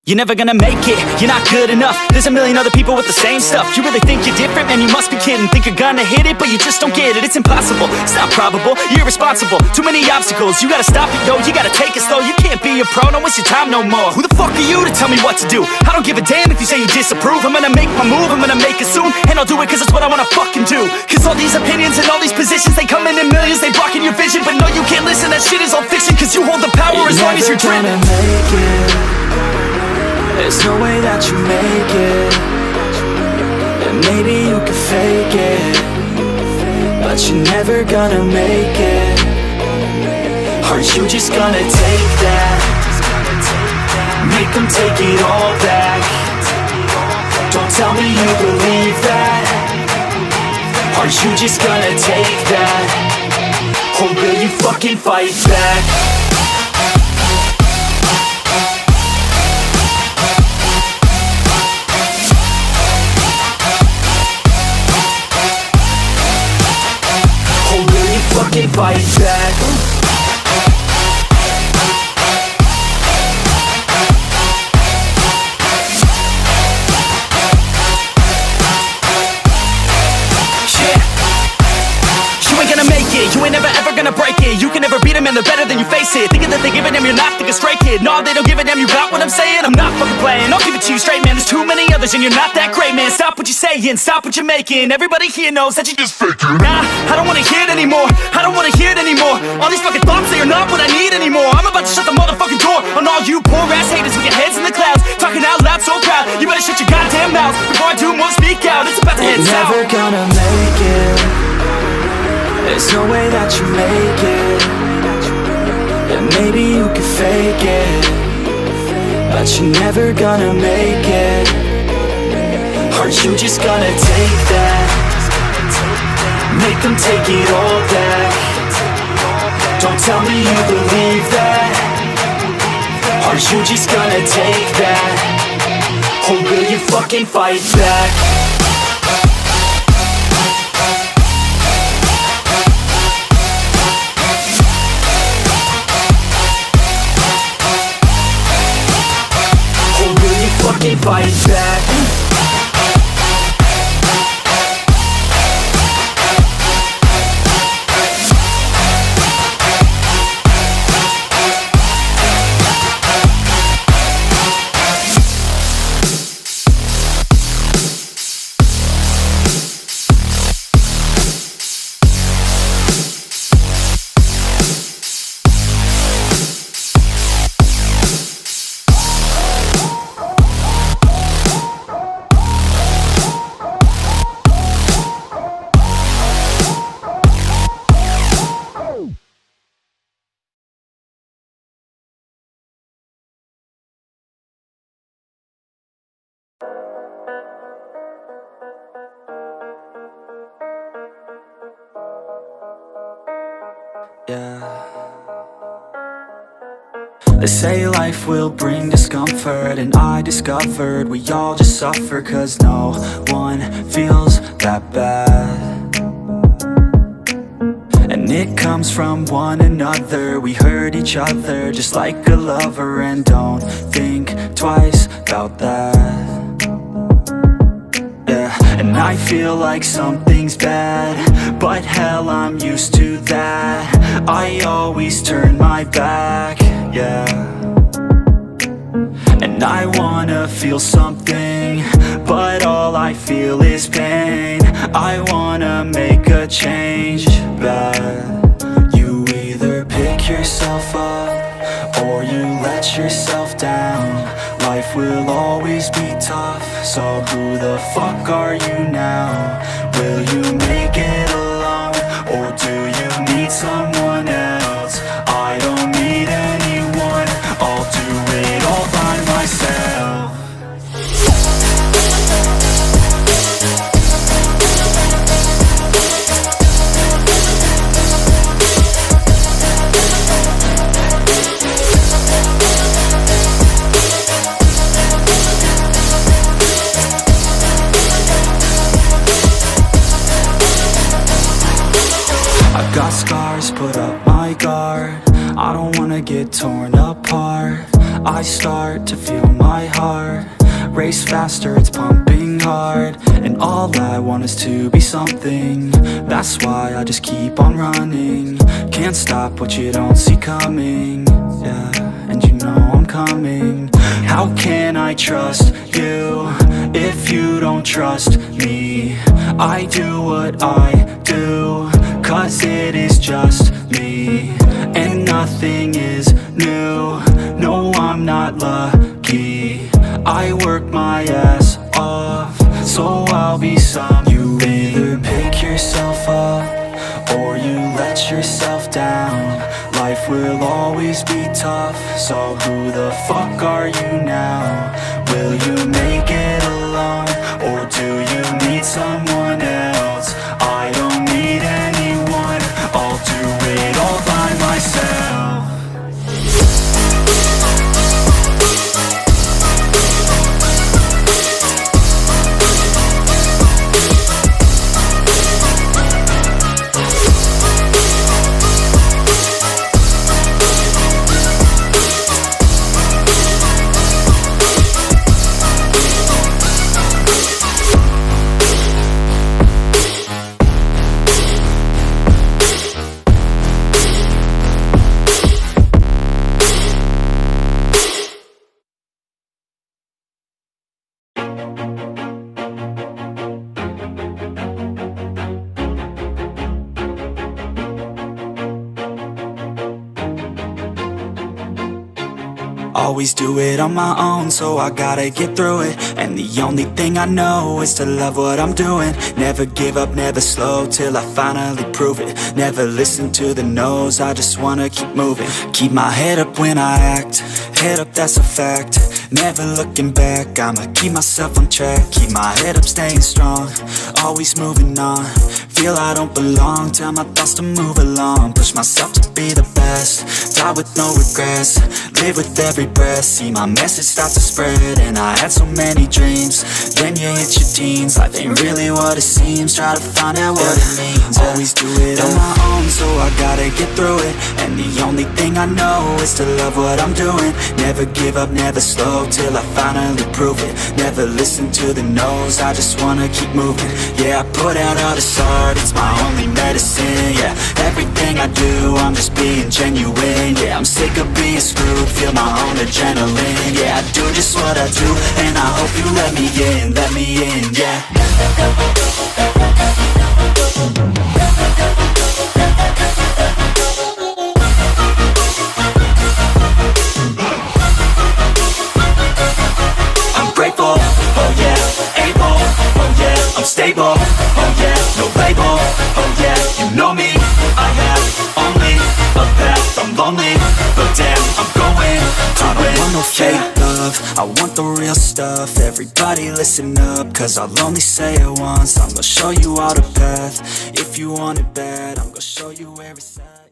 You're never gonna make it, you're not good enough. There's a million other people with the same stuff. You really think you're different? Man, you must be kidding. Think you're gonna hit it, but you just don't get it. It's impossible, it's not probable, you're irresponsible. Too many obstacles, you gotta stop it, yo. You gotta take it slow, you can't be a pro. Don't waste your time no more. Who the fuck are you to tell me what to do? I don't give a damn if you say you disapprove. I'm gonna make my move, I'm gonna make it soon. And I'll do it cause it's what I wanna fucking do. Cause all these opinions and all these positions, they come in millions, they blocking your vision. But no, you can't listen, that shit is all fiction. Cause you hold the power as long as you're dreaming. There's no way that you make it. And maybe you can fake it, but you're never gonna make it. Aren't you just gonna take that? Make them take it all back. Don't tell me you believe that. Aren't you just gonna take that? Or will you fucking fight back? Fucking fight back. You ain't gonna make it, you ain't never ever gonna break it. You can never beat them and they're better than you, face it. Thinking that they give a damn, you're not, think a straight kid. No, they don't give a damn, you got what I'm saying? I'm not fucking playing, I'll give it to you straight, man. There's too many others and you're not that great, man. Stop what you're saying, stop what you're making. Everybody here knows that you just faking. Nah, I don't wanna hear it anymore, I don't wanna hear it anymore. All these fucking thoughts, they are not what I need anymore. I'm about to shut the motherfucking door on all you poor ass haters with your heads in the clouds, talking out loud so proud. You better shut your goddamn mouth before I do more, speak out. It's about to head south. You're never gonna make it. There's no way that you make it. And maybe you can fake it, but you're never gonna make it. Aren't you just gonna take that? Make them take it all back. Don't tell me you believe that. Aren't you just gonna take that? Or will you fucking fight back? Fucking fight back. Yeah. They say life will bring discomfort, and I discovered we all just suffer, cause no one feels that bad. And it comes from one another, we hurt each other just like a lover, and don't think twice about that. And I feel like something's bad, but hell, I'm used to that. I always turn my back, yeah. And I wanna feel something, but all I feel is pain. I wanna make a change, but you either pick yourself up or you let yourself down. Life will always be tough, so who the fuck are you now? Will you make it alone, or do you need someone else? I don't need anyone, I'll do it all by myself. Got scars, put up my guard. I don't wanna get torn apart. I start to feel my my heart race faster, it's pumping hard. And all I want is to be something. That's why I just keep on running. Can't stop what you don't see coming. Yeah, and you know I'm coming. How can I trust you if you don't trust me? I do what I do, cause it is just me. And nothing is new, no I'm not lucky. I work my ass off, so I'll be some. You either pick yourself up, or you let yourself down. Life will always be tough, so who the fuck are you now? Will you make it alone, or do you need someone else? I don't need anyone, I'll do it all by myself. Always do it on my own, so I gotta get through it. And the only thing I know is to love what I'm doing. Never give up, never slow, till I finally prove it. Never listen to the no's, I just wanna keep moving. Keep my head up when I act, head up, that's a fact. Never looking back, I'ma keep myself on track. Keep my head up, staying strong, always moving on. Feel I don't belong, tell my thoughts to move along. Push myself to be the best, die with no regrets. Live with every breath, see my message start to spread. And I had so many dreams, then you hit your teens. Life ain't really what it seems, try to find out what it means. Always do it on my own, so I gotta get through it. And the only thing I know is to love what I'm doing. Never give up, never slow, till I finally prove it. Never listen to the no's, I just wanna keep moving. Yeah, I put out all this art, it's my only medicine. Yeah, everything I do, I'm just being genuine. Yeah, I'm sick of being screwed, feel my own adrenaline. Yeah, I do just what I do, and I hope you let me in, yeah. I'm grateful, oh yeah, able, oh yeah, I'm stable, oh yeah, no label, oh yeah, you know me, I have only a path, I'm lonely, but damn, I'm going to I don't want no fake love, I want the real stuff. Everybody listen up, cause I'll only say it once. I'm gonna show you all the path, if you want it bad, I'm gonna show you where it's at.